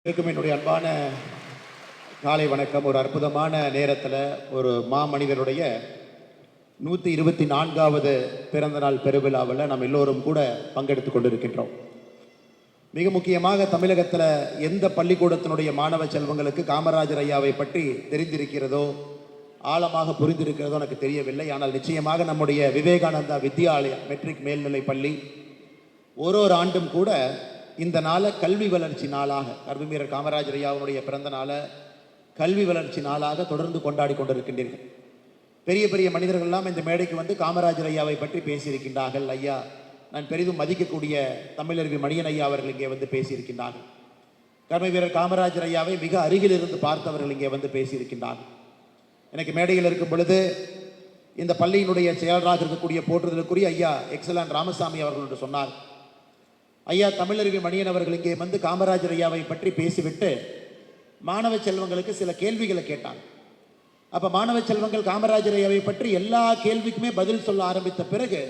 என்னுடைய அன்பான காலை வணக்கம். ஒரு அற்புதமான நேரத்தில் ஒரு மாமனிதருடைய 124வது பிறந்தநாள் பெருவிழாவில் நாம் எல்லோரும் கூட பங்கெடுத்து கொண்டிருக்கின்றோம். மிக முக்கியமாக தமிழகத்தில் எந்த பள்ளிக்கூடத்தினுடைய மாணவ செல்வங்களுக்கு காமராஜர் ஐயாவை பற்றி தெரிந்திருக்கிறதோ, ஆழமாக புரிந்திருக்கிறதோ எனக்கு தெரியவில்லை. ஆனால் நிச்சயமாக நம்முடைய விவேகானந்தா வித்யாலயா மெட்ரிக் மேல்நிலை பள்ளி ஒரு ஆண்டும் கூட இந்த நாளை கல்வி வளர்ச்சி நாளாக, கர்மவீரர் காமராஜர் ஐயாவுடைய பிறந்த நாளை கல்வி வளர்ச்சி நாளாக தொடர்ந்து கொண்டாடி கொண்டிருக்கின்றீர்கள். பெரிய பெரிய மனிதர்கள்லாம் இந்த மேடைக்கு வந்து காமராஜர் ஐயாவை பற்றி பேசியிருக்கின்றார்கள். ஐயா, நான் பெரிதும் மதிக்கக்கூடிய தமிழருவி மணியன் ஐயா அவர்கள் இங்கே வந்து பேசியிருக்கின்றார்கள். கர்மவீரர் காமராஜர் ஐயாவை மிக அருகில் இருந்து பார்த்தவர்கள் இங்கே வந்து பேசியிருக்கின்றார்கள். எனக்கு மேடையில் இருக்கும் பொழுது இந்த பள்ளியினுடைய செயலராக இருக்கக்கூடிய போற்றுதலுக்குரிய ஐயா எக்ஸலன் ராமசாமி அவர்கள் என்று சொன்னார். ஐயா, தமிழருவி மணியன் அவர்கள் இங்கே வந்து காமராஜர் ஐயாவை பற்றி பேசிவிட்டு மாணவ செல்வங்களுக்கு சில கேள்விகளை கேட்டாங்க. அப்போ மாணவ செல்வங்கள் காமராஜர் ஐயாவை பற்றி எல்லா கேள்விக்குமே பதில் சொல்ல ஆரம்பித்த பிறகு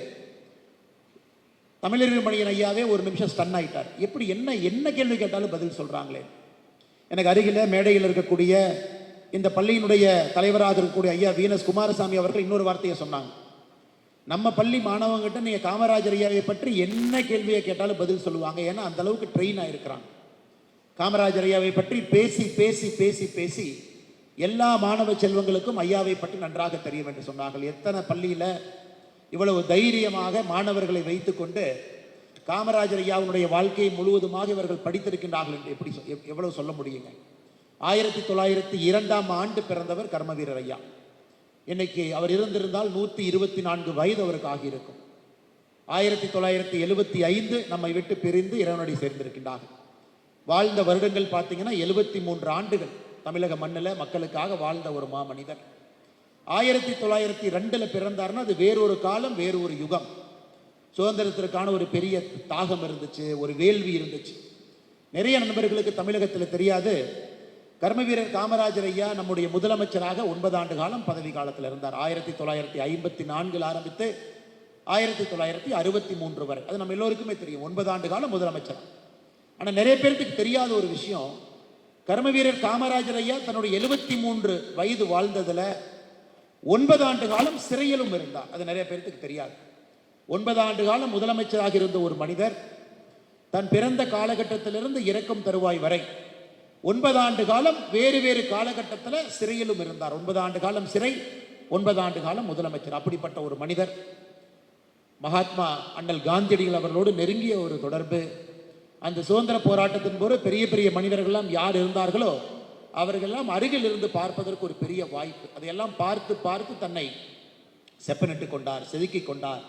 தமிழருவி மணியன் ஐயாவே ஒரு நிமிஷம் ஸ்டன் ஆயிட்டார். எப்படி என்ன கேள்வி கேட்டாலும் பதில் சொல்கிறாங்களே. எனக்கு அருகில் மேடையில் இருக்கக்கூடிய இந்த பள்ளியினுடைய தலைவராக இருக்கக்கூடிய ஐயா வீனஸ் குமாரசாமி அவர்கள் இன்னொரு வார்த்தையை சொன்னாங்க. நம்ம பள்ளி மாணவங்கிட்ட நீங்கள் காமராஜர் ஐயாவை பற்றி என்ன கேள்வியை கேட்டாலும் பதில் சொல்லுவாங்க. ஏன்னா அந்த அளவுக்கு ட்ரெயின் ஆகிருக்கிறாங்க. காமராஜர் ஐயாவை பற்றி பேசி பேசி பேசி பேசி எல்லா மாணவ செல்வங்களுக்கும் ஐயாவை பற்றி நன்றாக தெரியும் என்று சொன்னார்கள். எத்தனை பள்ளியில் இவ்வளவு தைரியமாக மாணவர்களை வைத்துக்கொண்டு காமராஜர் ஐயாவுடைய வாழ்க்கையை முழுவதுமாக இவர்கள் படித்திருக்கின்றார்கள் என்று எப்படி எவ்வளவு சொல்ல முடியுங்க. 1902ஆம் ஆண்டு பிறந்தவர் கர்மவீரர் ஐயா. இன்னைக்கு அவர் இருந்திருந்தால் 124 வயது அவருக்கு ஆகியிருக்கும். 1975 நம்மை விட்டு பிரிந்து இறைவனடி சேர்ந்திருக்கின்றார்கள். வாழ்ந்த வருடங்கள் பார்த்தீங்கன்னா 73 ஆண்டுகள் தமிழக மண்ணில் மக்களுக்காக வாழ்ந்த ஒரு மாமனிதர். 1902 பிறந்தார்னா அது வேறொரு காலம், வேறொரு யுகம். சுதந்திரத்திற்கான ஒரு பெரிய தாகம் இருந்துச்சு, ஒரு வேள்வி இருந்துச்சு. நிறைய நண்பர்களுக்கு தமிழகத்தில் தெரியாது, கர்மவீரர் காமராஜர் ஐயா நம்முடைய முதலமைச்சராக 9 ஆண்டு காலம் பதவி காலத்தில் இருந்தார். 1954 ஆரம்பித்து 1963 வரை. அது நம்ம எல்லோருக்குமே தெரியும். 9 ஆண்டு காலம் முதலமைச்சர். ஆனால் நிறைய பேருக்கு தெரியாத ஒரு விஷயம், கர்மவீரர் காமராஜர் ஐயா தன்னுடைய 73 வயது வாழ்ந்ததில் 9 ஆண்டு காலம் சிறையிலும் இருந்தார். அது நிறைய பேருக்கு தெரியாது. 9 ஆண்டு காலம் முதலமைச்சராக இருந்த ஒரு மனிதர் தன் பிறந்த காலகட்டத்திலிருந்து இறக்கும் தருவாய் வரை 9 ஆண்டு காலம் வேறு வேறு காலகட்டத்தில் சிறையிலும் இருந்தார். 9 ஆண்டு காலம் சிறை, 9 ஆண்டு காலம் முதலமைச்சர். அப்படிப்பட்ட ஒரு மனிதர். மகாத்மா அண்ணல் காந்தியடிகள் அவர்களோடு நெருங்கிய ஒரு தொடர்பு. அந்த சுதந்திர போராட்டத்தின் போது பெரிய பெரிய மனிதர்கள்லாம் யார் இருந்தார்களோ அவர்களெல்லாம் அருகில் இருந்து பார்ப்பதற்கு ஒரு பெரிய வாய்ப்பு. அதையெல்லாம் பார்த்து பார்த்து தன்னை செப்பனிட்டு கொண்டார், செதுக்கி கொண்டார்.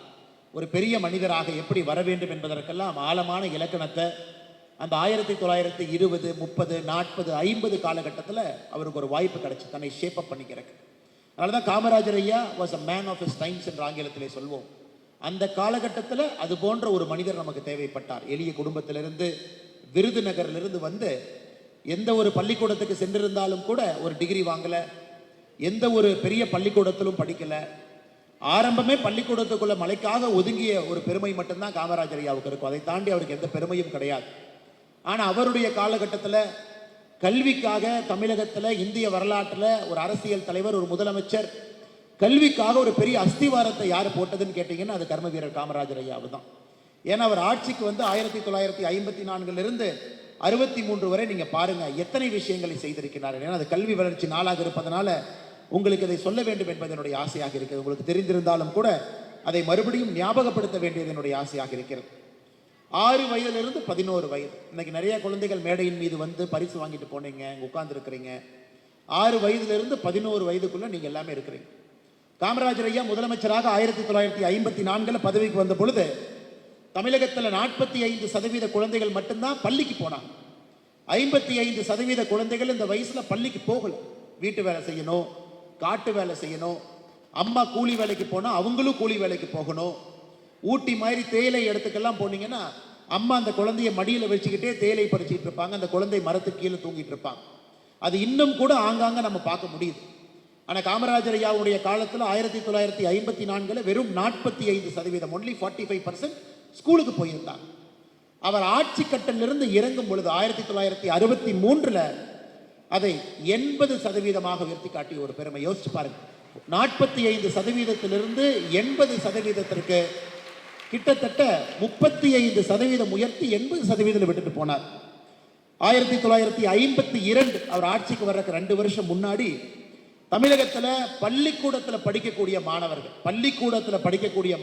ஒரு பெரிய மனிதராக எப்படி வர வேண்டும் என்பதற்கெல்லாம் ஆழமான இலக்கணத்தை அந்த 1920, 30, 40, 50 காலகட்டத்தில் அவருக்கு ஒரு வாய்ப்பு கிடைச்சி தன்னை ஷேப் அப் பண்ணிக்கிறக்கு. அதனால தான் காமராஜர் ஐயா was a man of his times என்று ஆங்கிலத்திலே சொல்வோம். அந்த காலகட்டத்தில் அது போன்ற ஒரு மனிதர் நமக்கு தேவைப்பட்டார். எளிய குடும்பத்திலிருந்து, விருதுநகரிலிருந்து வந்து எந்த ஒரு பள்ளிக்கூடத்துக்கு சென்றிருந்தாலும் கூட ஒரு டிகிரி வாங்கலை, எந்த ஒரு பெரிய பள்ளிக்கூடத்திலும் படிக்கலை. ஆரம்பமே பள்ளிக்கூடத்துக்குள்ள மலைக்காக ஒதுங்கிய ஒரு பெருமை மட்டும்தான் காமராஜர் ஐயாவுக்கு இருக்கும். அதை தாண்டி அவருக்கு எந்த பெருமையும் கிடையாது. ஆனால் அவருடைய காலகட்டத்தில் கல்விக்காக தமிழகத்தில், இந்திய வரலாற்றில் ஒரு அரசியல் தலைவர், ஒரு முதலமைச்சர் கல்விக்காக ஒரு பெரிய அஸ்திவாரத்தை யார் போட்டதுன்னு கேட்டிங்கன்னா அது கர்மவீரர் காமராஜர் ஐயாவு தான். ஏன்னா அவர் ஆட்சிக்கு வந்து 1954 63 வரை நீங்கள் பாருங்கள் எத்தனை விஷயங்களை செய்திருக்கிறார்கள். ஏன்னா அது கல்வி வளர்ச்சி நாளாக இருப்பதனால உங்களுக்கு அதை சொல்ல வேண்டும் என்பது என்னுடைய ஆசையாக இருக்கிறது. உங்களுக்கு தெரிந்திருந்தாலும் கூட அதை மறுபடியும் ஞாபகப்படுத்த வேண்டியது என்னுடைய ஆசையாக இருக்கிறது. 6 வயதிலிருந்து 11 வயது. இன்னைக்கு நிறைய குழந்தைகள் மேடையின் மீது வந்து பரிசு வாங்கிட்டு போனீங்க, உட்கார்ந்து இருக்கிறீங்க. 6 வயதிலிருந்து 11 வயதுக்குள்ள நீங்க எல்லாமே இருக்கிறீங்க. காமராஜர் ஐயா முதலமைச்சராக 1954 பதவிக்கு வந்த பொழுது தமிழகத்தில் 45% குழந்தைகள் மட்டும்தான் பள்ளிக்கு போனாங்க. 55% குழந்தைகள் இந்த வயசுல பள்ளிக்கு போகல. வீட்டு வேலை செய்யணும், காட்டு வேலை செய்யணும். அம்மா கூலி வேலைக்கு போனா அவங்களும் கூலி வேலைக்கு போகணும். ஊட்டி மாதிரி தேயிலை இடத்துக்கெல்லாம் போனீங்கன்னா அம்மா அந்த குழந்தைய மடியில் வச்சுக்கிட்டே தேயிலை பறிச்சுட்டு இருப்பாங்க. அந்த குழந்தை மரத்துக்கு கீழே தூங்கிட்டு இருப்பாங்க. அது இன்னும் கூட ஆங்காங்க நம்ம பார்க்க முடியுது. ஆனால் காமராஜர் ஐயாவுடைய காலத்தில் 1954 வெறும் 45%, ஒன்லி 45% ஸ்கூலுக்கு போயிருந்தாங்க. அவர் ஆட்சி கட்டலிருந்து இறங்கும் பொழுது 1963 அதை 80% உயர்த்தி காட்டிய ஒரு பெருமை. யோசிச்சு பாருங்க, 45%லிருந்து 80%ற்கு கிட்டத்தட்ட 35% உயர்த்தி 80% விட்டுட்டு போனார். 1952 அவர் ஆட்சிக்கு வர்றதுக்கு 2 வருஷம் முன்னாடி தமிழகத்தில் பள்ளிக்கூடத்தில் படிக்கக்கூடிய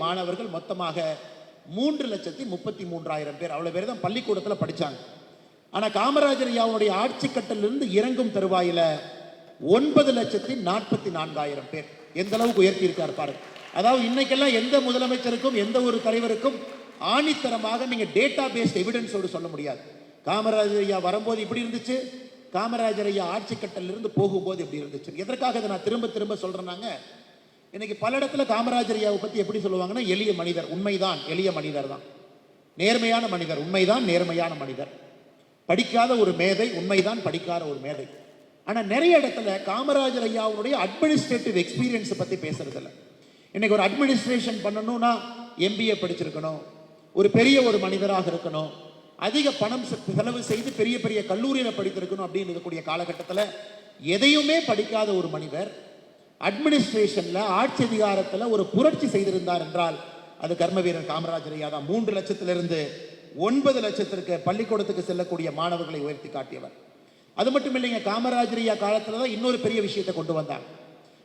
மாணவர்கள் மொத்தமாக 3,33,000 பேர். அவ்வளவு பேர் தான் பள்ளிக்கூடத்தில் படிச்சாங்க. ஆனா காமராஜர் ஐயாவுடைய ஆட்சி கட்டலிருந்து இறங்கும் தருவாயில 9,44,000 பேர். எந்த அளவுக்கு உயர்த்தி இருக்கார் பாருங்க. அதாவது இன்னைக்கெல்லாம் எந்த முதலமைச்சருக்கும் எந்த ஒரு தலைவருக்கும் ஆணித்தரமாக நீங்க டேட்டா பேஸ்ட் எவிடன்ஸோடு சொல்ல முடியாது. காமராஜர் ஐயா வரும்போது இப்படி இருந்துச்சு, காமராஜர் ஐயா ஆட்சி கட்டலிருந்து போகும்போது எப்படி இருந்துச்சு. எதற்காக இதை நான் திரும்ப திரும்ப சொல்றேன்னாங்க, இன்னைக்கு பல இடத்துல காமராஜர் ஐயாவை பத்தி எப்படி சொல்லுவாங்கன்னா, எளிய மனிதர். உண்மைதான், எளிய மனிதர் தான், நேர்மையான மனிதர். உண்மைதான், நேர்மையான மனிதர். படிக்காத ஒரு மேதை. உண்மைதான், படிக்காத ஒரு மேதை. ஆனா நிறைய இடத்துல காமராஜர் ஐயாவுடைய அட்மினிஸ்ட்ரேட்டிவ் எக்ஸ்பீரியன்ஸ் பத்தி பேசுறது இல்லை. இன்னைக்கு ஒரு அட்மினிஸ்ட்ரேஷன் பண்ணணும்னா MBA படிச்சிருக்கணும், ஒரு பெரிய ஒரு மனிதராக இருக்கணும், அதிக பணம் செலவு செய்து பெரிய பெரிய கல்லூரியில் படித்திருக்கணும் அப்படின்னு இருக்கக்கூடிய காலகட்டத்தில் எதையுமே படிக்காத ஒரு மனிதர் அட்மினிஸ்ட்ரேஷன்ல, ஆட்சி அதிகாரத்தில் ஒரு புரட்சி செய்திருந்தார் என்றால் அது கர்ம வீரர் காமராஜர் ஐயா தான். 3 லட்சத்திலிருந்து 9 லட்சத்திற்கு பள்ளிக்கூடத்துக்கு செல்லக்கூடிய மாணவர்களை உயர்த்தி காட்டியவர். அது மட்டும் இல்லைங்க, காமராஜர் ஐயா காலத்தில் தான் இன்னொரு பெரிய விஷயத்தை கொண்டு வந்தார்.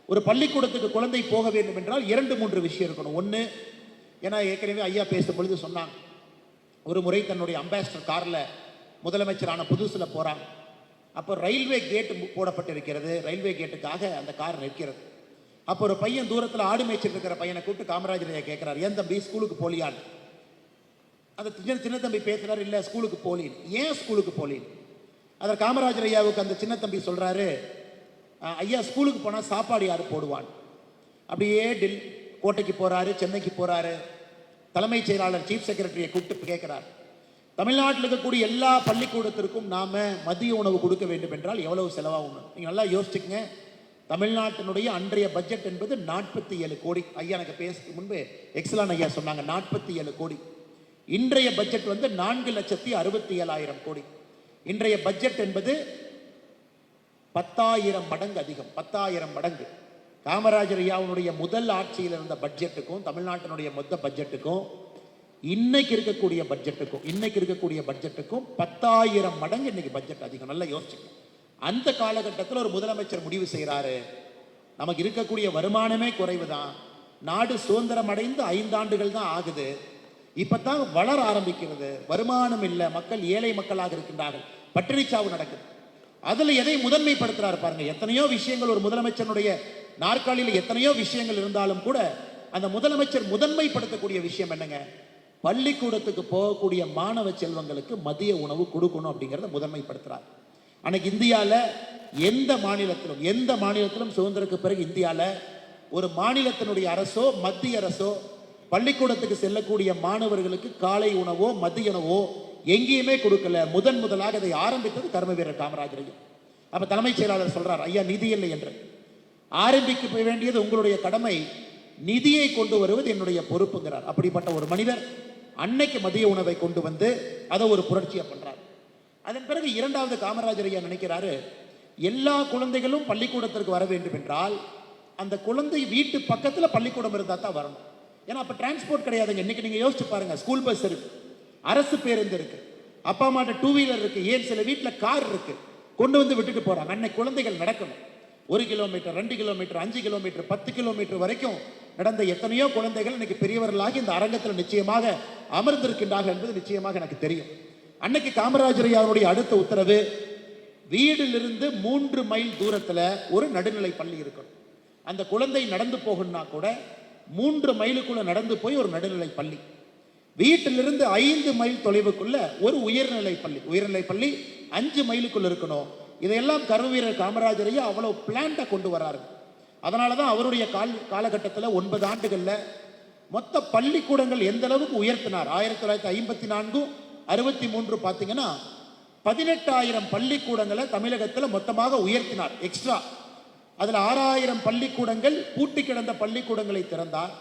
ஒரு பள்ளிக்கூடத்துக்கு குழந்தை போக வேண்டும் என்றால் 2-3 விஷயம் இருக்கணும். ஒன்று, ஏன்னா ஏற்கனவே ஐயா பேசும் பொழுது சொன்னாங்க, ஒரு முறை தன்னுடைய அம்பாசிடர் கார்ல முதலமைச்சரான புதுசுல போறாங்க. அப்போ ரயில்வே கேட் போடப்பட்டிருக்கிறது. ரயில்வே கேட்டுக்காக அந்த கார் நிற்கிறது. அப்போ ஒரு பையன் தூரத்தில் ஆடு மேய்ச்சிட்டு இருக்கிற பையனை கூப்பிட்டு காமராஜர் ஐயா கேட்கிறார், ஏன் தம்பி ஸ்கூலுக்கு போலியான்னு. அந்த சின்ன தம்பி பேசுறாரு, இல்லை ஸ்கூலுக்கு போலின். ஏன் ஸ்கூலுக்கு போலின்? அதை காமராஜர் ஐயாவுக்கு அந்த சின்ன தம்பி சொல்றாரு, ஐயா ஸ்கூலுக்கு போனால் சாப்பாடு யாரு போடுவான். அப்படியே கோட்டைக்கு போறாரு, சென்னைக்கு போறாரு. தலைமைச் செயலாளர் சீஃப் செக்ரட்டரியை கூப்பிட்டு கேட்கிறார், தமிழ்நாட்டில் இருக்கக்கூடிய எல்லா பள்ளிக்கூடத்திற்கும் நாம மதிய உணவு கொடுக்க வேண்டும் என்றால் எவ்வளவு செலவாகும்? நீங்க நல்லா யோசிச்சுங்க. தமிழ்நாட்டினுடைய அன்றைய பட்ஜெட் என்பது 47 கோடி. ஐயா எனக்கு பேசுறதுக்கு முன்பு எக்ஸலான் ஐயா சொன்னாங்க 47 கோடி. இன்றைய பட்ஜெட் வந்து 4,67,000 கோடி. இன்றைய பட்ஜெட் என்பது 10,000 மடங்கு அதிகம். 10,000 மடங்கு. காமராஜர் ஐயாவுடைய முதல் ஆட்சியில் இருந்த பட்ஜெட்டுக்கும் தமிழ்நாட்டினுடைய மொத்த பட்ஜெட்டுக்கும் இன்னைக்கு இருக்கக்கூடிய பட்ஜெட்டுக்கும் 10,000 மடங்கு இன்னைக்கு பட்ஜெட் அதிகம். நல்லா யோசிச்சுங்க. அந்த காலகட்டத்தில் ஒரு முதலமைச்சர் முடிவு செய்கிறாரு, நமக்கு இருக்கக்கூடிய வருமானமே குறைவு தான், நாடு சுதந்திரம் அடைந்து 5 ஆண்டுகள் தான் ஆகுது, இப்பதான் வளர ஆரம்பிக்கிறது, வருமானம் இல்லை, மக்கள் ஏழை மக்களாக இருக்கின்றார்கள், பட்டினிச்சாவு நடக்குது. அதுல எதை முதன்மைப்படுத்துறாரு பாருங்க. எத்தனையோ விஷயங்கள் ஒரு முதலமைச்சருடைய நாற்காலியில் எத்தனையோ விஷயங்கள் இருந்தாலும் கூட அந்த முதலமைச்சர் முதன்மைப்படுத்தக்கூடிய விஷயம் என்னங்க? பள்ளிக்கூடத்துக்கு போகக்கூடிய மாணவ செல்வங்களுக்கு மதிய உணவு கொடுக்கணும் அப்படிங்கிறத முதன்மைப்படுத்துறார். அன்னைக்கு இந்தியாவில் எந்த மாநிலத்திலும் சுதந்திரத்துக்கு பிறகு இந்தியாவில் ஒரு மாநிலத்தினுடைய அரசோ மத்திய அரசோ பள்ளிக்கூடத்துக்கு செல்லக்கூடிய மாணவர்களுக்கு காலை உணவோ மதிய உணவோ எங்கேயுமே கொடுக்கல. முதலாக அதை ஆரம்பித்தது கர்ம வீரர் காமராஜர் ஐயா. அப்ப தலைமைச் செயலாளர் சொல்றார், ஐயா நிதி இல்லை என்று. ஆரம்பிக்க வேண்டியது உங்களுடைய கடமை, நிதியை கொண்டு வருவது என்னுடைய பொறுப்புங்கிறார். அப்படிப்பட்ட ஒரு மனிதர் அன்னைக்கு மதிய உணவை கொண்டு வந்து அதை ஒரு புரட்சியை பண்றார். அதன் பிறகு 2வது காமராஜர் ஐயா நினைக்கிறாரு, எல்லா குழந்தைகளும் பள்ளிக்கூடத்திற்கு வர வேண்டும் என்றால் அந்த குழந்தை வீட்டு பக்கத்துல பள்ளிக்கூடம் இருந்தா தான் வரணும். ஏன்னா அப்ப டிரான்ஸ்போர்ட் கிடையாதுங்க. இன்னைக்கு நீங்க யோசிச்சு பாருங்க, ஸ்கூல் பஸ் இருக்கு, அரசு பேருந்து இருக்கு, அப்பா அம்மாட்ட 2 வீலர் இருக்கு, ஏன் சில வீட்டில் கார் இருக்கு, கொண்டு வந்து விட்டுட்டு போறாங்க. அன்னைக்கு குழந்தைகள் நடக்கணும். 1 கிலோமீட்டர், 2 கிலோமீட்டர், 5 கிலோமீட்டர், 10 கிலோமீட்டர் வரைக்கும் நடந்த எத்தனையோ குழந்தைகள் இன்னைக்கு பெரியவர்களாகி இந்த அரங்கத்தில் நிச்சயமாக அமர்ந்திருக்கின்றார்கள் என்பது நிச்சயமாக எனக்கு தெரியும். அன்னைக்கு காமராஜர் ஐயாவுடைய அடுத்த உத்தரவு, வீடிலிருந்து 3 மைல் தூரத்துல ஒரு நடுநிலை பள்ளி இருக்கணும். அந்த குழந்தை நடந்து போகணும்னா கூட 3 மைலுக்குள்ள நடந்து போய் ஒரு நடுநிலை பள்ளி, வீட்டிலிருந்து 5 மைல் தொலைவுக்குள்ள ஒரு உயர்நிலை பள்ளி 5 மைலுக்குள்ள இருக்கணும். இதையெல்லாம் கர்ம வீரர் காமராஜர் ஐயா அவ்வளவு பிளான்டா கொண்டு வராரு. அதனாலதான் அவருடைய காலகட்டத்தில் 9 ஆண்டுகள்ல மொத்த பள்ளிக்கூடங்கள் எந்த அளவுக்கு உயர்த்தினார். 1954, 63 பார்த்தீங்கன்னா 18,000 பள்ளிக்கூடங்களை தமிழகத்தில் மொத்தமாக உயர்த்தினார் எக்ஸ்ட்ரா. அதுல 6,000 பள்ளிக்கூடங்கள் பூட்டி கிடந்த பள்ளிக்கூடங்களை திறந்தார்,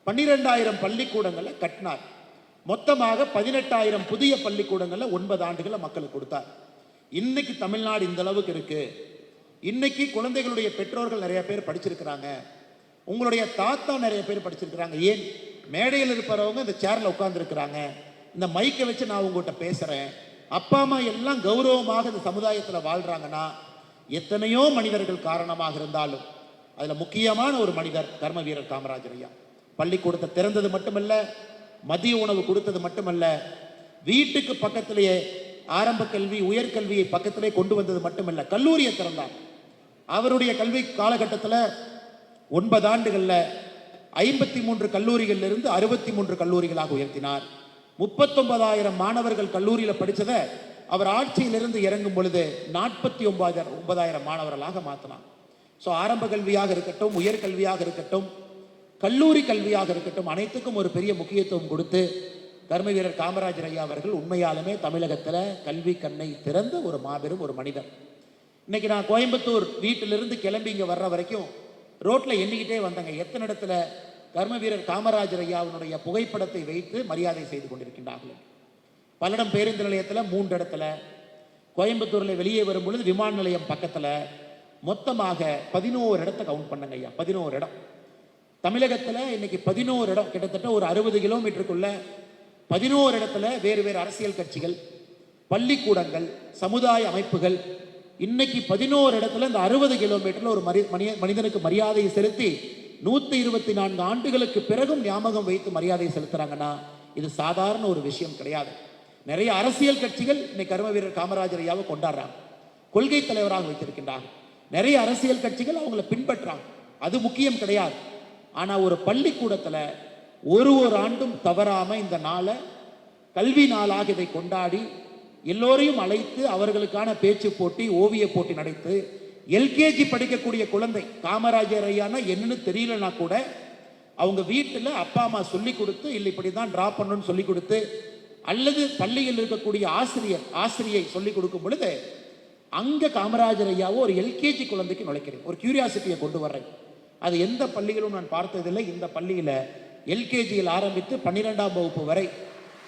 12,000 பள்ளிக்கூடங்களை கட்டினார். மொத்தமாக 18,000 புதிய பள்ளிக்கூடங்கள்ல 9 ஆண்டுகள்ல மக்களுக்கு கொடுத்தார். இன்னைக்கு தமிழ்நாடு இந்த அளவுக்கு இருக்கு. இன்னைக்கு குழந்தைகளுடைய பெற்றோர்கள் நிறைய பேர் படிச்சிருக்கிறாங்க. உங்களுடைய தாத்தா நிறைய பேர் படிச்சிருக்கிறாங்க. ஏன் மேடையில் இருப்பவங்க இந்த சேர்ல உட்கார்ந்துருக்கிறாங்க. இந்த மைக்கை வச்சு நான் உங்ககிட்ட பேசுறேன். அப்பா அம்மா எல்லாம் கௌரவமாக இந்த சமுதாயத்தில் வாழ்றாங்கன்னா எத்தனையோ மனிதர்கள் காரணமாக இருந்தாலும் அதுல முக்கியமான ஒரு மனிதர் கர்ம வீரர் காமராஜர் ஐயா. பள்ளிக்கூடத்தை திறந்தது மட்டுமல்ல, மதிய உணவு கொடுத்தது மட்டுமல்ல, வீட்டுக்கு பக்கத்திலேயே ஆரம்ப கல்வி உயர்கல்வியை பக்கத்திலே கொண்டு வந்தது மட்டுமல்ல, கல்லூரியை திறந்தார். அவருடைய கல்வி காலகட்டத்தில் 9 ஆண்டுகளில் 53 கல்லூரிகளில் இருந்து 63 கல்லூரிகளாக உயர்த்தினார். 39,000 மாணவர்கள் கல்லூரியில் படித்ததை அவர் ஆட்சியிலிருந்து இறங்கும் பொழுது 49,000 மாணவர்களாக மாற்றினார். ஸோ ஆரம்ப கல்வியாக இருக்கட்டும், உயர்கல்வியாக இருக்கட்டும், கல்லூரி கல்வியாக இருக்கட்டும், அனைத்துக்கும் ஒரு பெரிய முக்கியத்துவம் கொடுத்து கர்ம வீரர் காமராஜர் ஐயா அவர்கள் உண்மையாலுமே தமிழகத்தில் கல்வி கண்ணை திறந்த ஒரு மாபெரும் ஒரு மனிதர். இன்னைக்கு நான் கோயம்புத்தூர் வீட்டிலிருந்து கிளம்பி இங்கே வர்ற வரைக்கும் ரோட்டில் எண்ணிக்கிட்டே வந்தேங்க, எத்தனை இடத்துல கர்ம வீரர் காமராஜர் ஐயாவினுடைய புகைப்படத்தை வைத்து மரியாதை செய்து கொண்டிருக்கின்றார்கள். பல்லடம் பேருந்து நிலையத்தில் 3 இடத்துல, கோயம்புத்தூரில் வெளியே வரும் பொழுது விமான நிலையம் பக்கத்தில், மொத்தமாக 11 இடத்தை கவுண்ட் பண்ணுங்க ஐயா. 11 இடம் தமிழகத்தில் இன்னைக்கு 11 இடம், கிட்டத்தட்ட ஒரு 60 கிலோமீட்டருக்குள்ள 11 இடத்துல வேறு வேறு அரசியல் கட்சிகள், பள்ளிக்கூடங்கள், சமுதாய அமைப்புகள் இன்னைக்கு 11 இடத்துல இந்த 60 கிலோமீட்டர்ல ஒரு மனிதனுக்கு மரியாதையை செலுத்தி 124 ஆண்டுகளுக்கு பிறகும் ஞாபகம் வைத்து மரியாதை செலுத்துறாங்கன்னா இது சாதாரண ஒரு விஷயம் கிடையாது. நிறைய அரசியல் கட்சிகள் இன்னைக்கு கர்ம வீரர் காமராஜர் ஐயாவை கொண்டாடுறாங்க, கொள்கை தலைவராக வைத்திருக்கின்றாங்க. நிறைய அரசியல் கட்சிகள் அவங்களை பின்பற்றாங்க, அது முக்கியம் கிடையாது. ஆனா ஒரு பள்ளிக்கூடத்துல ஒரு ஆண்டும் தவறாம இந்த நாளை கல்வி நாளாக இதை கொண்டாடி எல்லோரையும் அழைத்து அவர்களுக்கான பேச்சு போட்டி, ஓவிய போட்டி நடத்து, எல்கேஜி படிக்கக்கூடிய குழந்தை காமராஜர் ஐயானா என்னன்னு தெரியலனா கூட அவங்க வீட்டில் அப்பா அம்மா சொல்லி கொடுத்து, இல்லை இப்படிதான் டிரா பண்ணணும்னு சொல்லி கொடுத்து, அல்லது பள்ளியில் இருக்கக்கூடிய ஆசிரியை சொல்லி கொடுக்கும் பொழுது அங்க காமராஜர் ஐயாவோ ஒரு எல்கேஜி குழந்தைக்கு நுழைக்கிறேன், ஒரு கியூரியாசிட்டியை கொண்டு வர்றேன். அது எந்த பள்ளிகளும் நான் பார்த்ததில்லை. இந்த பள்ளியில எல்கேஜியில் ஆரம்பித்து 12ஆம் வகுப்பு வரை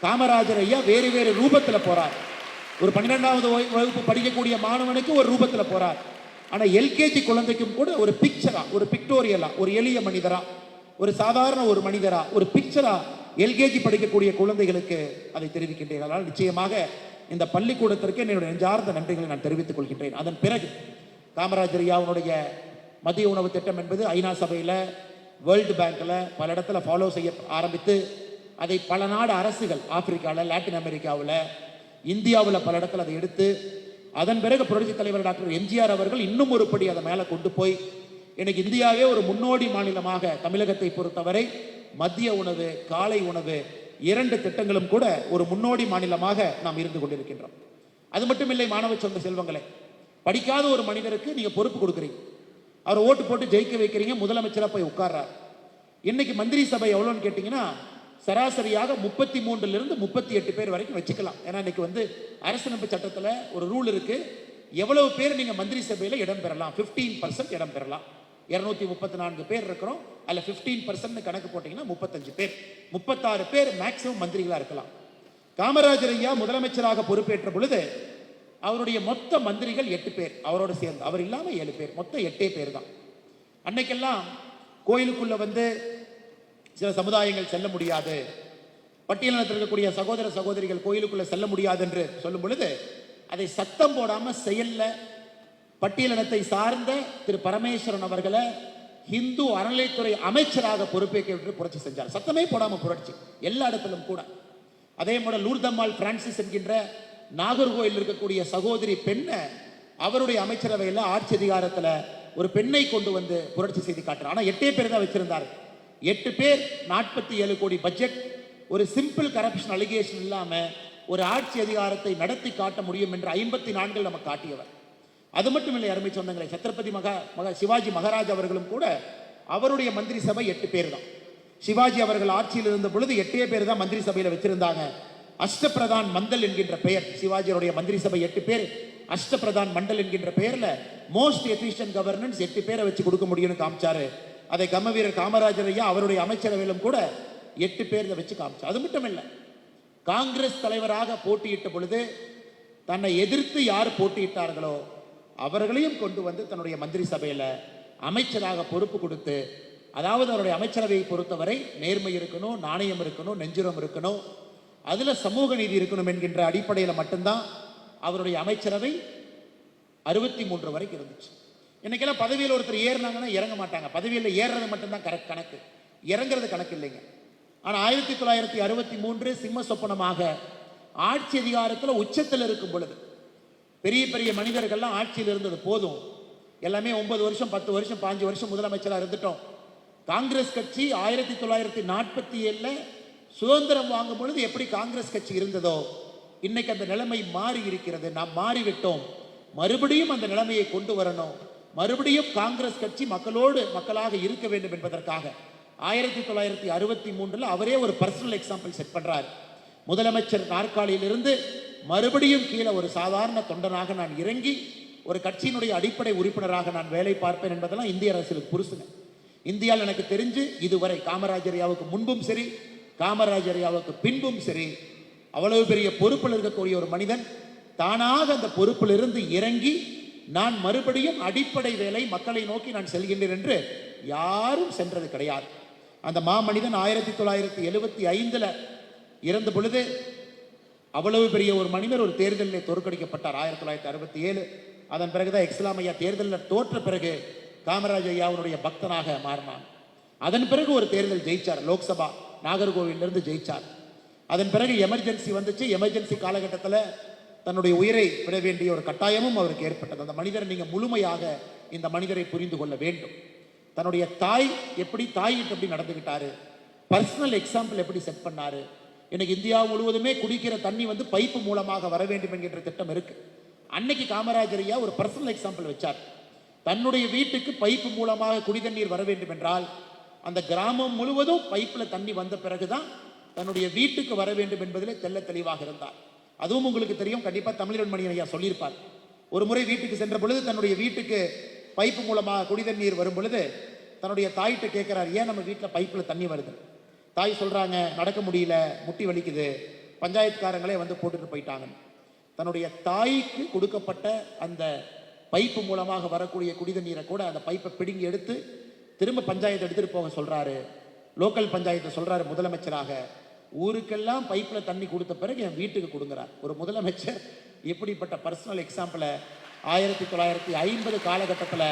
காமராஜர் ஐயா வேறு வேறு ரூபத்தில் போறார். ஒரு 12வது வகுப்பு படிக்கக்கூடிய மாணவனுக்கு ஒரு ரூபத்தில் போறார். ஆனா எல்கேஜி குழந்தைக்கும் கூட ஒரு பிக்சரா, ஒரு பிக்டோரியலா, ஒரு எளிய மனிதரா, ஒரு சாதாரண ஒரு மனிதரா, ஒரு பிக்சரா எல்கேஜி படிக்கக்கூடிய குழந்தைகளுக்கு அதை தெரிவிக்கின்றேன். அதனால் நிச்சயமாக இந்த பள்ளிக்கூடத்திற்கு என்னுடைய நெஞ்சார்ந்த நன்றிகளை நான் தெரிவித்துக் கொள்கின்றேன். அதன் பிறகு காமராஜர் ஐயாவுடைய மதிய உணவு திட்டம் என்பது ஐநா சபையில், வேர்ல்டு பேங்க்ல பல இடத்துல ஃபாலோ செய்ய ஆரம்பித்து அதை பல நாடு அரசுகள், ஆப்பிரிக்காவில், லாட்டின் அமெரிக்காவில், இந்தியாவில் பல இடத்துல அதை எடுத்து, அதன் பிறகு புரட்சி தலைவர் டாக்டர் எம்ஜிஆர் அவர்கள் இன்னும் ஒரு படி அதை மேலே கொண்டு போய் இன்னைக்கு இந்தியாவே ஒரு முன்னோடி மாநிலமாக தமிழகத்தை பொறுத்தவரை மதிய உணவு, காலை உணவு 2 திட்டங்களும் கூட ஒரு முன்னோடி மாநிலமாக நாம் இருந்து கொண்டிருக்கின்றோம். அது மட்டும் இல்லை மாணவ சொந்த செல்வங்களே, படிக்காத ஒரு மனிதருக்கு நீங்க பொறுப்பு கொடுக்குறீங்க, அவர் ஓட்டு போட்டு ஜெயிக்க வைக்கிறீங்க, முதலமைச்சராக போய் உட்கார்றார். இன்னைக்கு மந்திரி சபை எவ்வளோன்னு கேட்டிங்கன்னா சராசரியாக 33 to 38 பேர் வரைக்கும் வச்சுக்கலாம். ஏன்னா இன்னைக்கு அரசியலமைப்பு சட்டத்தில் ஒரு ரூல் இருக்கு, எவ்வளவு பேர் நீங்க மந்திரி சபையில் இடம் பெறலாம், 15% இடம் பெறலாம். 234 பேர் இருக்கிறோம், அதில் 15% கணக்கு போட்டீங்கன்னா 35 பேர், 36 பேர் மேக்சிமம் மந்திரிகளா இருக்கலாம். காமராஜர் ஐயா முதலமைச்சராக பொறுப்பேற்ற பொழுது அவருடைய மொத்த மந்திரிகள் 8 பேர், அவரோட சேர்ந்து, அவர் இல்லாம 7 பேர், மொத்தம் 8 பேர் தான். அன்னைக்கெல்லாம் கோயிலுக்குள்ள சில சமுதாயங்கள் செல்ல முடியாது, பட்டியலினத்தில் இருக்கக்கூடிய சகோதர சகோதரிகள் கோயிலுக்குள்ள செல்ல முடியாது என்று சொல்லும் பொழுது அதை சத்தம் போடாம செயல்ல பட்டியலினத்தை சார்ந்த திரு பரமேஸ்வரன் அவர்களை இந்து அறநிலைத்துறை அமைச்சராக பொறுப்பேற்று புரட்சி செஞ்சார். சத்தமே போடாம புரட்சி எல்லா இடத்திலும் கூட. அதே போல லூர்தம்மாள் பிரான்சிஸ் என்கின்ற நாகர்கோயில் இருக்கக்கூடிய சகோதரி பெண்ணை அவருடைய அமைச்சரவையில் ஆட்சி அதிகாரத்தில் ஒரு பெண்ணை கொண்டு வந்து புரட்சி செய்து காட்டுறார். ஆனால் 8 பேர் தான் வச்சிருந்தார். 8 பேர், 47 கோடி பட்ஜெட், ஒரு சிம்பிள் கரப்ஷன் அலிகேஷன் இல்லாம ஒரு ஆட்சி அதிகாரத்தை நடத்தி காட்ட முடியும் என்று 54 நமக்கு காட்டியவர். அது மட்டும் இல்லை அருமை சொந்தங்களை, சத்ரபதி சிவாஜி மகாராஜ் அவர்களும் கூட அவருடைய மந்திரி சபை 8 பேர் தான். சிவாஜி அவர்கள் ஆட்சியில் இருந்த பொழுது 8 பேர் தான் மந்திரி சபையில் வச்சிருந்தாங்க. அஷ்டபிரதான் மண்டல் என்கின்ற பெயர், சிவாஜியுடைய மந்திரி சபை 8 பேர், அஷ்டபிரதான் மண்டல் என்கின்ற பெயர்ல மோஸ்ட் எஃபிஷியன்ட் கவர்னன்ஸ் 8 பேரை வச்சு கொடுக்க முடியும்னு காமிச்சாரு. அதை கர்ம வீரர் காமராஜர் ஐயா அவருடைய அமைச்சரவையிலும் கூட 8 பேரை வச்சு காமிச்சார். அது மட்டும் இல்லை, காங்கிரஸ் தலைவராக போட்டியிட்ட பொழுது தன்னை எதிர்த்து யார் போட்டியிட்டார்களோ அவர்களையும் கொண்டு வந்து தன்னுடைய மந்திரி சபையில் அமைச்சராக பொறுப்பு கொடுத்து, அதாவது அவருடைய அமைச்சரவையை பொறுத்தவரை நேர்மை இருக்கணும், நாணயம் இருக்கணும், நெஞ்சுரம் இருக்கணும், அதில் சமூக நீதி இருக்கணும் என்கின்ற அடிப்படையில் மட்டும்தான் அவருடைய அமைச்சரவை 63 வரைக்கும் இருந்துச்சு. இன்னைக்கெல்லாம் பதவியில் ஒருத்தர் ஏறினாங்கன்னா இறங்க மாட்டாங்க. பதவியில் ஏறுறது மட்டும்தான் கணக்கு, இறங்குறது கணக்கு இல்லைங்க. ஆனால் 1963 சிம்ம சொப்பனமாக ஆட்சி அதிகாரத்தில் உச்சத்தில் இருக்கும் பொழுது பெரிய பெரிய மனிதர்கள்லாம் ஆட்சியில் இருந்தது போதும், எல்லாமே 9 வருஷம் 10 வருஷம் 5 வருஷம் முதலமைச்சராக இருந்துட்டோம். காங்கிரஸ் கட்சி 1947 சுதந்திரம் வாங்கும் பொழுது எப்படி காங்கிரஸ் கட்சி இருந்ததோ இன்னைக்கு அந்த நிலைமை மாறி இருக்கிறது. நாம் மாறிவிட்டோம். மறுபடியும் அந்த நிலைமையை கொண்டு வரணும். மறுபடியும் காங்கிரஸ் கட்சி மக்களோடு மக்களாக இருக்க வேண்டும் என்பதற்காக 1963 அவரே ஒரு பர்சனல் எக்ஸாம்பிள் செட் பண்றார். முதலமைச்சர் நாற்காலியிலிருந்து மறுபடியும் கீழே ஒரு சாதாரண தொண்டனாக நான் இறங்கி ஒரு கட்சியினுடைய அடிப்படை உறுப்பினராக நான் வேலை பார்ப்பேன் என்பதெல்லாம் இந்திய அரசியலுக்கு புருஷங்க. இந்தியாவில் எனக்கு தெரிஞ்சு இதுவரை காமராஜர் ஐயாவுக்கு முன்பும் சரி, காமராஜர் ஐயாவுக்கு பின்பும் சரி, அவ்வளவு பெரிய பொறுப்பில் இருக்கக்கூடிய ஒரு மனிதன் தானாக அந்த பொறுப்பிலிருந்து இறங்கி நான் மறுபடியும் அடிப்படை வேலை மக்களை நோக்கி நான் செல்கின்றேன் என்று யாரும் சென்றது கிடையாது. அந்த மாமனிதன் 1975 இறந்த பொழுது அவ்வளவு பெரிய ஒரு மனிதர் ஒரு தேர்தலில் தோற்கடிக்கப்பட்டார் 1967. அதன் பிறகுதான் எக்ஸ்லாம் ஐயா தேர்தலில் தோற்ற பிறகு காமராஜ் ஐயாவுடைய பக்தனாக மாறினான். அதன் பிறகு ஒரு தேர்தல் ஜெயிச்சார், லோக்சபா நாகர்கோவிலிருந்து ஜெயிச்சார். அதன் பிறகு எமர்ஜென்சி வந்துச்சு. எமர்ஜென்சி காலகட்டத்தில் தன்னுடைய உயிரை விட வேண்டிய ஒரு கட்டாயமும் அவருக்கு ஏற்பட்டது. அந்த மனிதரை நீங்கள் முழுமையாக இந்த மனிதரை புரிந்து கொள்ள வேண்டும். தன்னுடைய தாய் எப்படி தாய்கிட்ட எப்படி நடந்துக்கிட்டாரு, பர்சனல் எக்ஸாம்பிள் எப்படி செட் பண்ணாரு. இன்னைக்கு இந்தியா முழுவதுமே குடிக்கிற தண்ணி பைப்பு மூலமாக வர வேண்டும் என்கின்ற திட்டம் இருக்கு. அன்னைக்கு காமராஜர் ஐயா ஒரு பர்சனல் எக்ஸாம்பிள் வச்சார். தன்னுடைய வீட்டுக்கு பைப்பு மூலமாக குடி தண்ணீர் வர வேண்டும் என்றால் அந்த கிராமம் முழுவதும் பைப்பில் தண்ணி வந்த பிறகுதான் தன்னுடைய வீட்டுக்கு வர வேண்டும் என்பதிலே தெல்ல தெளிவாக இருந்தார். அதுவும் உங்களுக்கு தெரியும், கண்டிப்பாக தமிழன்மணி ஐயா சொல்லியிருப்பார். ஒரு முறை வீட்டுக்கு சென்ற பொழுது தன்னுடைய வீட்டுக்கு பைப்பு மூலமாக குடி தண்ணீர் வரும் பொழுது தன்னுடைய தாயிட்ட கேட்கிறார், ஏன் நம்ம வீட்டில் பைப்பில் தண்ணி வருது? தாய் சொல்றாங்க, நடக்க முடியல, முட்டி வலிக்குது, பஞ்சாயத்துக்காரங்களே போட்டுட்டு போயிட்டாங்க. தன்னுடைய தாய்க்கு கொடுக்கப்பட்ட அந்த பைப்பு மூலமாக வரக்கூடிய குடிதண்ணீரை கூட அந்த பைப்பை பிடுங்கி எடுத்து திரும்ப பஞ்சாயத்து எடுத்துட்டு போக சொல்றாரு. லோக்கல் பஞ்சாயத்தை சொல்றாரு முதலமைச்சராக, ஊருக்கெல்லாம் பைப்பில் தண்ணி கொடுத்த பிறகு என் வீட்டுக்கு கொடுங்கிறார். ஒரு முதலமைச்சர் எப்படிப்பட்ட பர்சனல் எக்ஸாம்பிளை 1950 காலகட்டத்தில்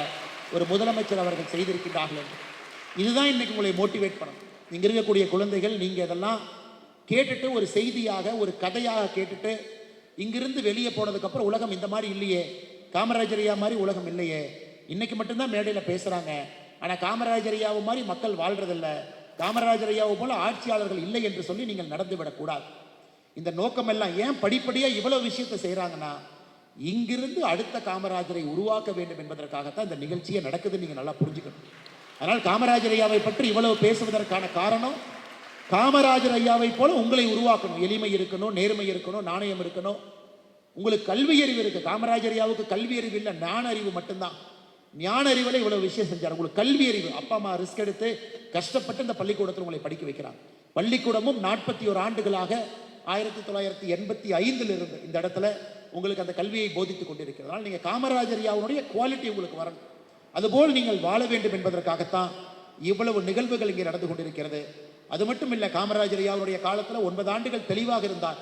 ஒரு முதலமைச்சர் அவர்கள் செய்திருக்கின்றார்கள். இதுதான் இன்னைக்கு உங்களை மோட்டிவேட் பண்ணணும். இங்கே இருக்கக்கூடிய குழந்தைகள், நீங்கள் இதெல்லாம் கேட்டுட்டு ஒரு செய்தியாக ஒரு கதையாக கேட்டுட்டு இங்கிருந்து வெளியே போனதுக்கப்புறம் உலகம் இந்த மாதிரி இல்லையே, காமராஜர் ஐயா மாதிரி உலகம் இல்லையே, இன்னைக்கு மட்டும்தான் மேடையில் பேசுகிறாங்க, ஆனால் காமராஜர் ஐயாவு மாதிரி மக்கள் வாழ்றதில்ல, காமராஜர் ஐயாவு போல ஆட்சியாளர்கள் இல்லை என்று சொல்லி நீங்கள் நடந்து விடக்கூடாது. இந்த நோக்கமெல்லாம் ஏன் படிப்படியாக இவ்வளோ விஷயத்தை செய்கிறாங்கன்னா, இங்கிருந்து அடுத்த காமராஜரை உருவாக்க வேண்டும் என்பதற்காகத்தான் இந்த நிகழ்ச்சியே நடக்குதுன்னு நீங்கள் நல்லா புரிஞ்சுக்கணும். அதனால் காமராஜர் ஐயாவை பற்றி இவ்வளவு பேசுவதற்கான காரணம், காமராஜர் ஐயாவை போல உங்களை உருவாக்கணும். எளிமை இருக்கணும், நேர்மை இருக்கணும், நாணயம் இருக்கணும். உங்களுக்கு கல்வி அறிவு இருக்கு. காமராஜர் ஐயாவுக்கு கல்வி அறிவு இல்லை, ஞான அறிவு மட்டும்தான். ஞான அறிவில் இவ்வளவு விஷயம் செஞ்சார். உங்களுக்கு கல்வி அறிவு, அப்பா அம்மா ரிஸ்க் எடுத்து கஷ்டப்பட்டு இந்த பள்ளிக்கூடத்தில் உங்களை படிக்க வைக்கிறாங்க. பள்ளிக்கூடமும் 41 ஆண்டுகளாக 1985 இருந்து இந்த இடத்துல உங்களுக்கு அந்த கல்வியை போதித்துக் கொண்டிருக்கிறதுனால நீங்கள் காமராஜர் ஐயாவுடைய குவாலிட்டி உங்களுக்கு வரணும். அதுபோல் நீங்கள் வாழ வேண்டும் என்பதற்காகத்தான் இவ்வளவு நிகழ்வுகள் இங்கே நடந்து கொண்டிருக்கிறது. அது மட்டும் இல்லை, காமராஜர் ஐயாவுடைய காலத்தில் 9 ஆண்டுகள் தெளிவாக இருந்தார்.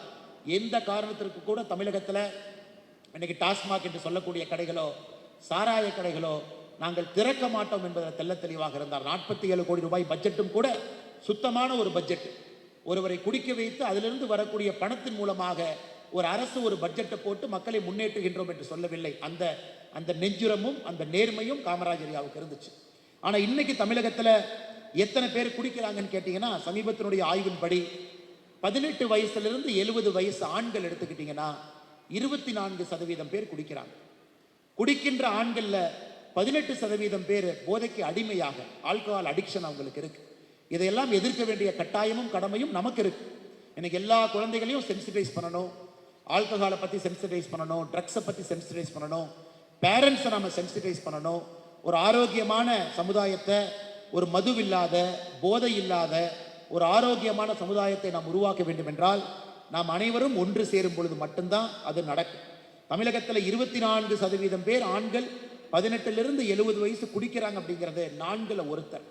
எந்த காரணத்திற்கு கூட தமிழகத்தில் இன்னைக்கு டாஸ்மாக் என்று சொல்லக்கூடிய கடைகளோ சாராய கடைகளோ நாங்கள் திறக்க மாட்டோம் என்பதில் தெல்ல தெளிவாக இருந்தார். 47 கோடி ரூபாய் பட்ஜெட்டும் கூட சுத்தமான ஒரு பட்ஜெட். ஒருவரை குடிக்க வைத்து அதிலிருந்து வரக்கூடிய பணத்தின் மூலமாக ஒரு அரசு ஒரு பட்ஜெட்டை போட்டு மக்களை முன்னேற்றுகின்றோம் என்று சொல்லவில்லை. அந்த அந்த நெஞ்சுரமும் அந்த நேர்மையும் காமராஜர் ஐயாவுக்கு இருந்துச்சு. ஆனால் இன்னைக்கு தமிழகத்தில் எத்தனை பேர் குடிக்கிறாங்கன்னு கேட்டீங்கன்னா, சமீபத்தினுடைய ஆய்வின்படி 18 வயசுலேருந்து 70 வயசு ஆண்கள் எடுத்துக்கிட்டீங்கன்னா 24% பேர் குடிக்கிறாங்க. குடிக்கின்ற ஆண்களில் 18% பேர் போதைக்கு அடிமையாக, ஆல்கஹால் அடிக்ஷன் அவங்களுக்கு இருக்கு. இதையெல்லாம் எதிர்க்க வேண்டிய கட்டாயமும் கடமையும் நமக்கு இருக்கு. எனக்கு எல்லா குழந்தைகளையும் சென்சிடைஸ் பண்ணணும், ஆல்கஹாலை பற்றி சென்சிடைஸ் பண்ணணும், ட்ரக்ஸை பற்றி சென்சிடைஸ் பண்ணணும், பேரண்ட்ஸை நம்ம சென்சிடைஸ் பண்ணணும். ஒரு ஆரோக்கியமான சமுதாயத்தை, ஒரு மதுவில்லாத போதை இல்லாத ஒரு ஆரோக்கியமான சமுதாயத்தை நாம் உருவாக்க வேண்டும் என்றால் நாம் அனைவரும் ஒன்று சேரும் பொழுது மட்டும்தான் அது நடக்கும். தமிழகத்தில் 24% பேர் ஆண்கள் 18லிருந்து 70 வயசு குடிக்கிறாங்க அப்படிங்கிறது 4ல் ஒருத்தர்.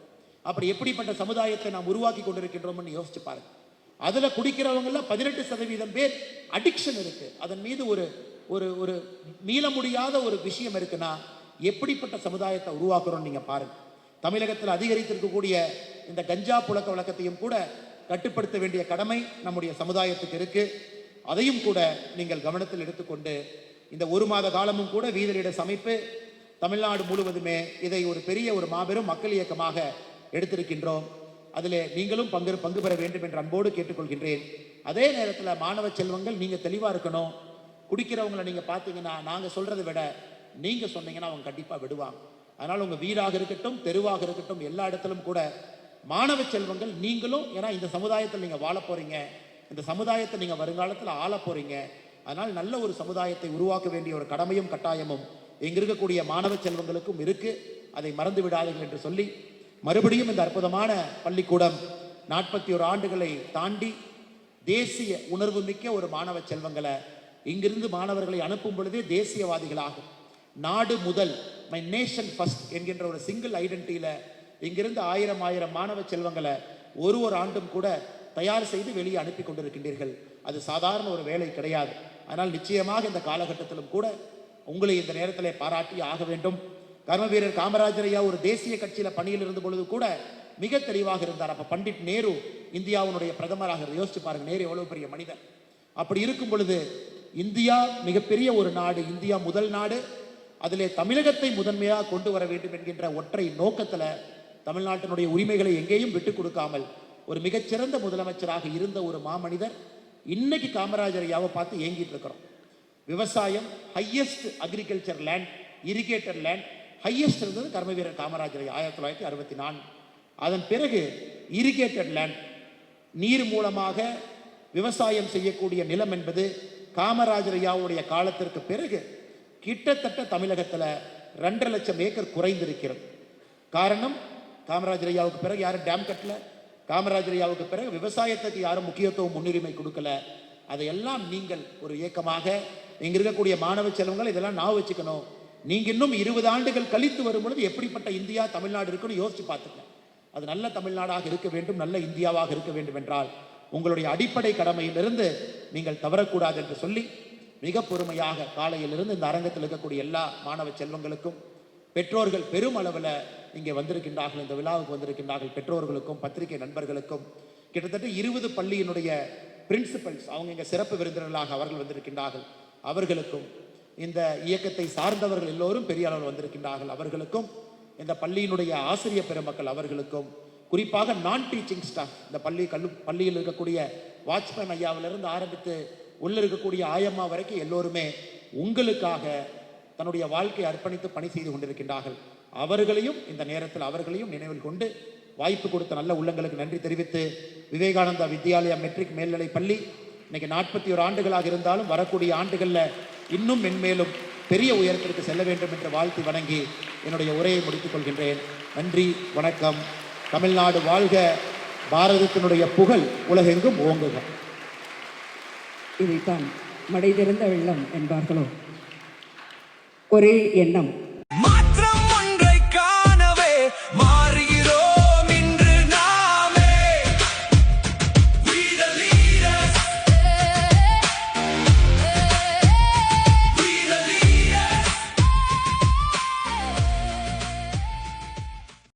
அப்படி எப்படிப்பட்ட சமுதாயத்தை நாம் உருவாக்கி கொண்டிருக்கின்றோம்னு யோசிச்சு பாருங்க. அதுல குடிக்கிறவங்கள 18% பேர் அடிக்ஷன் இருக்கு, அதன் மீது ஒரு ஒரு ஒரு மீள முடியாத ஒரு விஷயம் இருக்குன்னா எப்படிப்பட்ட சமுதாயத்தை உருவாக்குறோம் நீங்க பாருங்க. தமிழகத்தில் அதிகரித்திருக்கக்கூடிய இந்த கஞ்சா புழக்க வழக்கத்தையும் கூட கட்டுப்படுத்த வேண்டிய கடமை நம்முடைய சமுதாயத்துக்கு இருக்கு. அதையும் கூட நீங்கள் கவனத்தில் எடுத்துக்கொண்டு இந்த 1 மாத காலமும் கூட வீதலிட சமைப்பு தமிழ்நாடு முழுவதுமே இதை ஒரு பெரிய ஒரு மாபெரும் மக்கள் இயக்கமாக எடுத்திருக்கின்றோம். அதில் நீங்களும் பங்கு பெற வேண்டும் என்று அன்போடு கேட்டுக்கொள்கின்றேன். அதே நேரத்தில் மாணவ செல்வங்கள் நீங்கள் தெளிவாக இருக்கணும். குடிக்கிறவங்களை நீங்கள் பார்த்தீங்கன்னா நாங்கள் சொல்கிறத விட நீங்கள் சொன்னீங்கன்னா அவங்க கண்டிப்பாக விடுவாங்க. அதனால் உங்கள் வீடாக இருக்கட்டும், தெருவாக இருக்கட்டும், எல்லா இடத்திலும் கூட மாணவ செல்வங்கள் நீங்களும், ஏன்னா இந்த சமுதாயத்தில் நீங்கள் வாழ போகிறீங்க, இந்த சமுதாயத்தை நீங்கள் வருங்காலத்தில் ஆள போகிறீங்க. அதனால் நல்ல ஒரு சமுதாயத்தை உருவாக்க வேண்டிய ஒரு கடமையும் கட்டாயமும் இங்கே இருக்கக்கூடிய மாணவ செல்வங்களுக்கும் இருக்கு. அதை மறந்து விடாதீர்கள் என்று சொல்லி மறுபடியும் இந்த அற்புதமான பள்ளிக்கூடம் 41 ஆண்டுகளை தாண்டி தேசிய உணர்வு மிக்க ஒரு மாணவ செல்வங்களை இங்கிருந்து மாணவர்களை அனுப்பும் பொழுதே தேசியவாதிகளாகும். நாடு முதல், மை நேஷன் ஃபர்ஸ்ட் என்கின்ற ஒரு சிங்கிள் ஐடென்டிட்டியில இங்கிருந்து 1000 மாணவ செல்வங்களை ஒரு ஆண்டும் கூட தயார் செய்து வெளியே அனுப்பி கொண்டிருக்கின்றீர்கள். அது சாதாரண ஒரு வேலை கிடையாது. ஆனால் நிச்சயமாக இந்த காலகட்டத்திலும் கூட உங்களை இந்த நேரத்தில் பாராட்டி ஆக வேண்டும். கர்ம வீரர் காமராஜர் ஐயா ஒரு தேசிய கட்சியில பணியில் இருந்த பொழுது கூட மிக தெளிவாக இருந்தார். அப்ப பண்டிட் நேரு இந்தியாவுடைய பிரதமராக யோசிச்சு பாருங்க, நேரு எவ்வளவு பெரிய மனிதர். அப்படி இருக்கும் பொழுது இந்தியா மிகப்பெரிய ஒரு நாடு, இந்தியா முதல் நாடு, அதிலே தமிழகத்தை முதன்மையாக கொண்டு வர வேண்டும் என்கின்ற ஒற்றை நோக்கத்துல தமிழ்நாட்டினுடைய உரிமைகளை எங்கேயும் விட்டுக் கொடுக்காமல் ஒரு மிகச்சிறந்த முதலமைச்சராக இருந்த ஒரு மாமனிதர். இன்னைக்கு காமராஜர் ஐயாவை பார்த்து ஏங்கிட்டு இருக்கிறோம். விவசாயம் highest agriculture land, irrigated land highest இருந்தது கர்ம வீரர் காமராஜர் 1964. அதன் பிறகு இரிகேட்டட் லேண்ட், நீர் மூலமாக விவசாயம் செய்யக்கூடிய நிலம் என்பது காமராஜர் ஐயாவுடைய காலத்திற்கு பிறகு கிட்டத்தட்ட தமிழகத்தில் 2.5 லட்சம் ஏக்கர் குறைந்திருக்கிறது. காரணம், காமராஜர் ஐயாவுக்கு பிறகு யாரும் டேம் கட்டல, காமராஜர் ஐயாவுக்கு பிறகு விவசாயத்துக்கு யாரும் முக்கியத்துவம் முன்னுரிமை கொடுக்கல. அதையெல்லாம் நீங்கள் ஒரு இயக்கமாக இங்க இருக்கக்கூடிய மாணவ செல்வங்கள் இதெல்லாம் நான் வச்சுக்கணும். நீங்க இன்னும் 20 ஆண்டுகள் கழித்து வரும் பொழுது எப்படிப்பட்ட இந்தியா தமிழ்நாடு இருக்குன்னு யோசிச்சு பார்த்துக்க. அது நல்ல தமிழ்நாடாக இருக்க வேண்டும், நல்ல இந்தியாவாக இருக்க வேண்டும் என்றால் உங்களுடைய அடிப்படை கடமையிலிருந்து நீங்கள் தவறக்கூடாது என்று சொல்லி மிக பொறுமையாக காலையிலிருந்து இந்த அரங்கத்தில் இருக்கக்கூடிய எல்லா மாணவ செல்வங்களுக்கும், பெற்றோர்கள் பெரும் அளவில் இங்கே வந்திருக்கின்றார்கள், இந்த விழாவுக்கு வந்திருக்கின்றார்கள், பெற்றோர்களுக்கும் பத்திரிகை நண்பர்களுக்கும், கிட்டத்தட்ட 20 பள்ளியினுடைய பிரின்சிபல்ஸ் அவங்க இங்கே சிறப்பு விருந்தினர்களாக அவர்கள் வந்திருக்கின்றார்கள், அவர்களுக்கும், இந்த இயக்கத்தை சார்ந்தவர்கள் எல்லோரும் பெரிய அளவில் வந்திருக்கின்றார்கள், அவர்களுக்கும், இந்த பள்ளியினுடைய ஆசிரியர் பெருமக்கள் அவர்களுக்கும், குறிப்பாக நான் டீச்சிங் ஸ்டாஃப், இந்த பள்ளியில் இருக்கக்கூடிய வாட்ச்மேன் ஐயாவிலிருந்து ஆரம்பித்து உள்ள இருக்கக்கூடிய ஆயம்மா வரைக்கும் எல்லோருமே உங்களுக்காக தன்னுடைய வாழ்க்கையை அர்ப்பணித்து பணி செய்து கொண்டிருக்கின்றார்கள். அவர்களையும் இந்த நேரத்தில் அவர்களையும் நினைவில் கொண்டு வாய்ப்பு கொடுத்த நல்ல உள்ளங்களுக்கு நன்றி தெரிவித்து, விவேகானந்தா வித்யாலயா மெட்ரிக் மேல்நிலை பள்ளி இன்னைக்கு 41 ஆண்டுகளாக இருந்தாலும் வரக்கூடிய ஆண்டுகளில் இன்னும் மென்மேலும் பெரிய உயரத்திற்கு செல்ல வேண்டும் என்று வாழ்த்து வணங்கி என்னுடைய உரையை முடித்துக் கொள்கின்றேன். நன்றி, வணக்கம். தமிழ்நாடு வாழ்க, பாரதத்தினுடைய புகழ் உலகெங்கும் ஓங்குக. இதைத்தான் மடை திறந்த வெள்ளம் என்பார்களோ. ஒரே எண்ணம்,